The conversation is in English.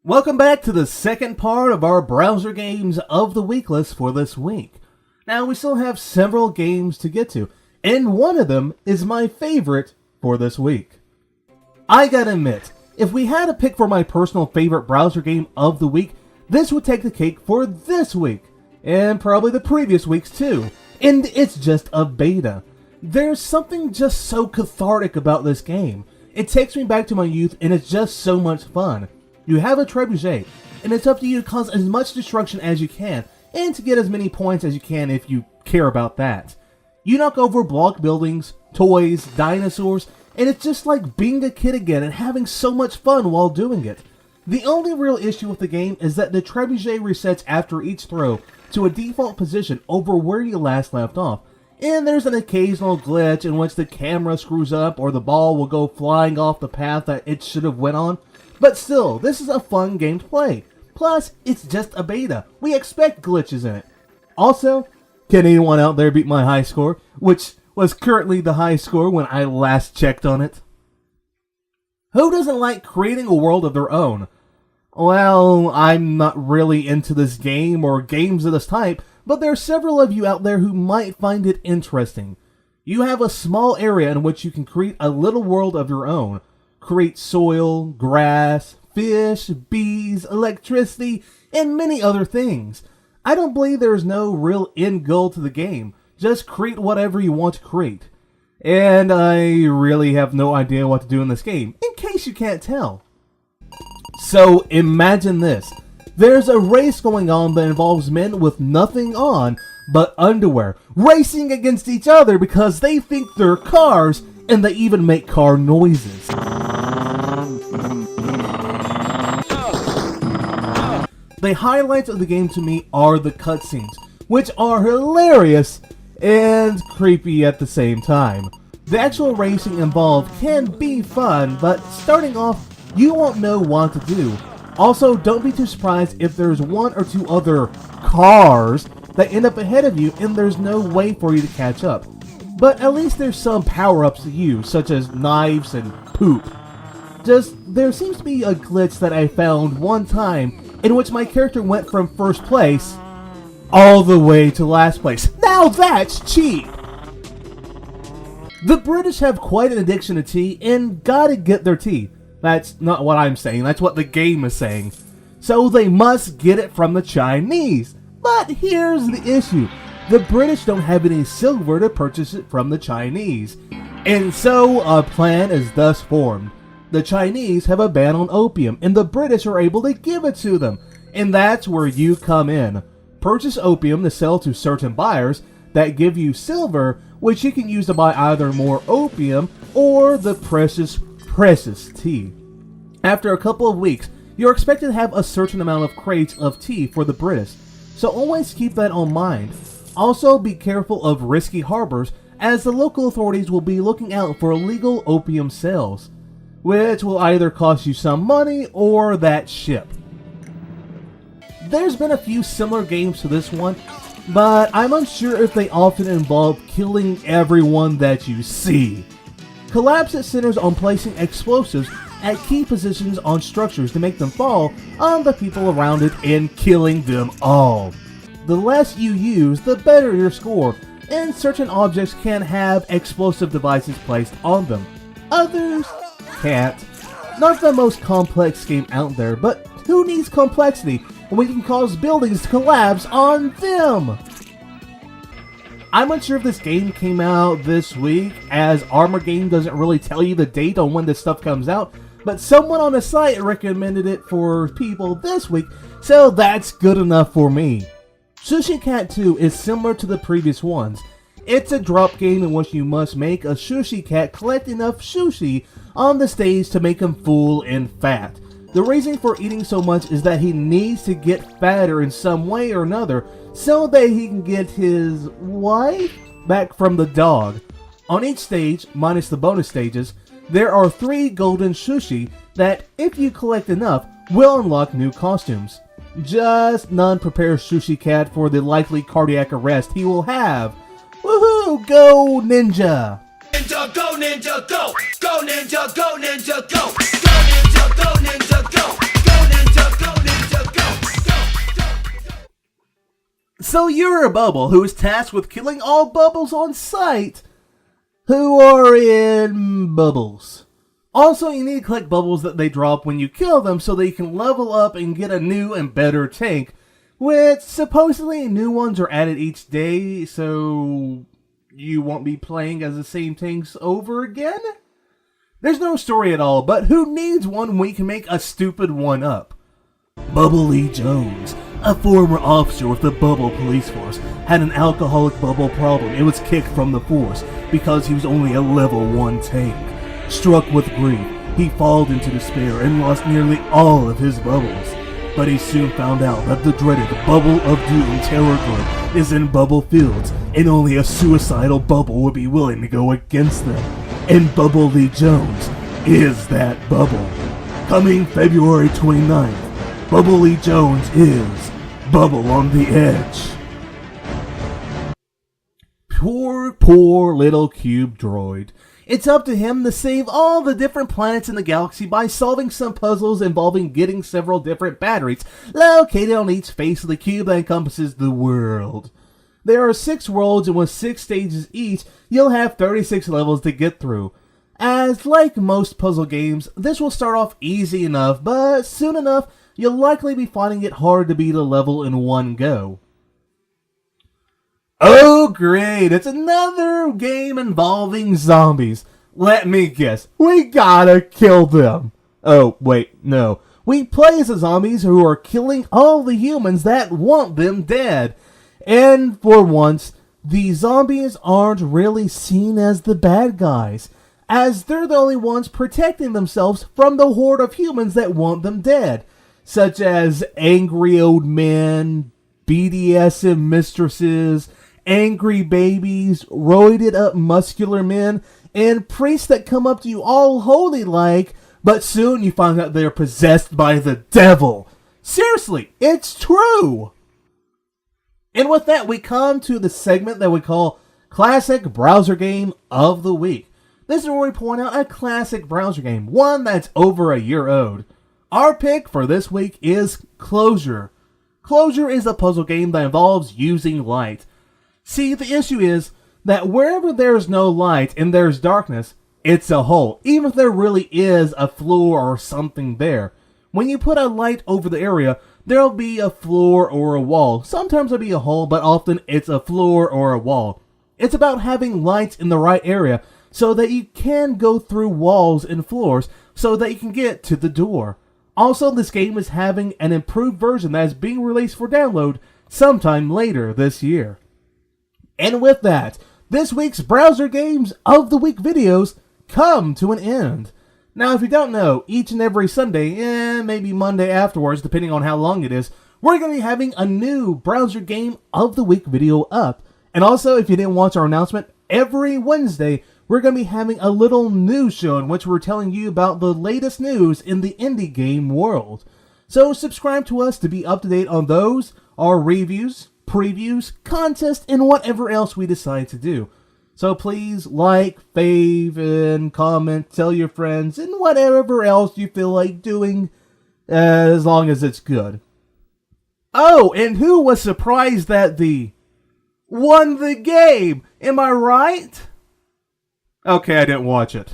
Welcome back to the second part of our browser games of the week list for this week. Now, we still have several games to get to, and one of them is my favorite for this week. I gotta admit, if we had to pick for my personal favorite browser game of the week, this would take the cake for this week, and probably the previous weeks too, and it's just a beta. There's something just so cathartic about this game. It takes me back to my youth, and it's just so much fun. You have a Trebuchet, and it's up to you to cause as much destruction as you can, and to get as many points as you can if you care about that. You knock over block buildings, toys, dinosaurs, and it's just like being a kid again and having so much fun while doing it. The only real issue with the game is that the Trebuchet resets after each throw to a default position over where you last left off, and there's an occasional glitch in which the camera screws up or the ball will go flying off the path that it should have went on. But still, this is a fun game to play. Plus, it's just a beta. We expect glitches in it. Also, can anyone out there beat my high score, which was currently the high score when I last checked on it? Who doesn't like creating a world of their own? Well, I'm not really into this game or games of this type, but there are several of you out there who might find it interesting. You have a small area in which you can create a little world of your own. Create soil, grass, fish, bees, electricity, and many other things. I don't believe there is no real end goal to the game. Just create whatever you want to create. And I really have no idea what to do in this game, in case you can't tell. So imagine this. There's a race going on that involves men with nothing on but underwear, racing against each other because they think they're cars, and they even make car noises. The highlights of the game to me are the cutscenes, which are hilarious and creepy at the same time. The actual racing involved can be fun, but starting off, you won't know what to do. Also, don't be too surprised if there's one or two other cars that end up ahead of you and there's no way for you to catch up. But at least there's some power-ups to use, such as knives and poop. There seems to be a glitch that I found one time in which my character went from first place all the way to last place. Now that's cheap! The British have quite an addiction to tea and gotta get their tea. That's not what I'm saying, that's what the game is saying. So they must get it from the Chinese. But here's the issue. The British don't have any silver to purchase it from the Chinese. And so a plan is thus formed. The Chinese have a ban on opium, and the British are able to give it to them. And that's where you come in. Purchase opium to sell to certain buyers that give you silver, which you can use to buy either more opium or the precious tea. After a couple of weeks, you're expected to have a certain amount of crates of tea for the British, so always keep that in mind. Also, be careful of risky harbors, as the local authorities will be looking out for illegal opium sales, which will either cost you some money or that ship. There's been a few similar games to this one, but I'm unsure if they often involve killing everyone that you see. Collapse it centers on placing explosives at key positions on structures to make them fall on the people around it and killing them all. The less you use, the better your score, and certain objects can have explosive devices placed on them. Others can't. Not the most complex game out there, but who needs complexity when we can cause buildings to collapse on them? I'm unsure if this game came out this week, as Armor Game doesn't really tell you the date on when this stuff comes out, but someone on the site recommended it for people this week, so that's good enough for me. Sushi Cat 2 is similar to the previous ones. It's a drop game in which you must make a sushi cat collect enough sushi on the stage to make him full and fat. The reason for eating so much is that he needs to get fatter in some way or another so that he can get his wife back from the dog. On each stage, minus the bonus stages, there are 3 golden sushi that, if you collect enough, will unlock new costumes. Just none prepare Sushi Cat for the likely cardiac arrest he will have. Woohoo! Go Ninja! Ninja, go Ninja, go! Go Ninja, go Ninja, go! Go Ninja, go Ninja, go! Go Ninja, go! So you're a bubble who is tasked with killing all bubbles on sight who are in bubbles. Also, you need to collect bubbles that they drop when you kill them so that you can level up and get a new and better tank, which supposedly new ones are added each day, so you won't be playing as the same tanks over again? There's no story at all, but who needs one when you can make a stupid one up? Bubble Lee Jones, a former officer with the Bubble Police Force, had an alcoholic bubble problem and was kicked from the force because he was only a level 1 tank. Struck with grief, he fell into despair and lost nearly all of his bubbles. But he soon found out that the dreaded Bubble of Doom terror group is in Bubble Fields, and only a suicidal bubble would be willing to go against them. And Bubble Lee Jones is that bubble. Coming February 29th, Bubble Lee Jones is Bubble on the Edge. Poor little cube droid. It's up to him to save all the different planets in the galaxy by solving some puzzles involving getting several different batteries located on each face of the cube that encompasses the world. There are 6 worlds, and with 6 stages each, you'll have 36 levels to get through. As like most puzzle games, this will start off easy enough, but soon enough, you'll likely be finding it hard to beat a level in one go. Oh great, it's another game involving zombies. Let me guess, we gotta kill them. Oh wait, no. We play as the zombies who are killing all the humans that want them dead. And for once, the zombies aren't really seen as the bad guys, as they're the only ones protecting themselves from the horde of humans that want them dead, such as angry old men, BDSM mistresses, angry babies, roided up muscular men, and priests that come up to you all holy-like, but soon you find out they're possessed by the devil. Seriously, it's true! And with that, we come to the segment that we call Classic Browser Game of the Week. This is where we point out a classic browser game, one that's over a year old. Our pick for this week is Closure. Closure is a puzzle game that involves using light. See, the issue is that wherever there's no light and there's darkness, it's a hole, even if there really is a floor or something there. When you put a light over the area, there'll be a floor or a wall. Sometimes it'll be a hole, but often it's a floor or a wall. It's about having lights in the right area so that you can go through walls and floors so that you can get to the door. Also, this game is having an improved version that is being released for download sometime later this year. And with that, this week's Browser Games of the Week videos come to an end. Now, if you don't know, each and every Sunday, and maybe Monday afterwards, depending on how long it is, we're going to be having a new Browser Game of the Week video up. And also, if you didn't watch our announcement, every Wednesday, we're going to be having a little news show in which we're telling you about the latest news in the indie game world. So subscribe to us to be up to date on those, our reviews, previews, contests, and whatever else we decide to do. So please like, fave, and comment, tell your friends, and whatever else you feel like doing, as long as it's good. Oh, and who was surprised that won the game? Am I right? Okay, I didn't watch it.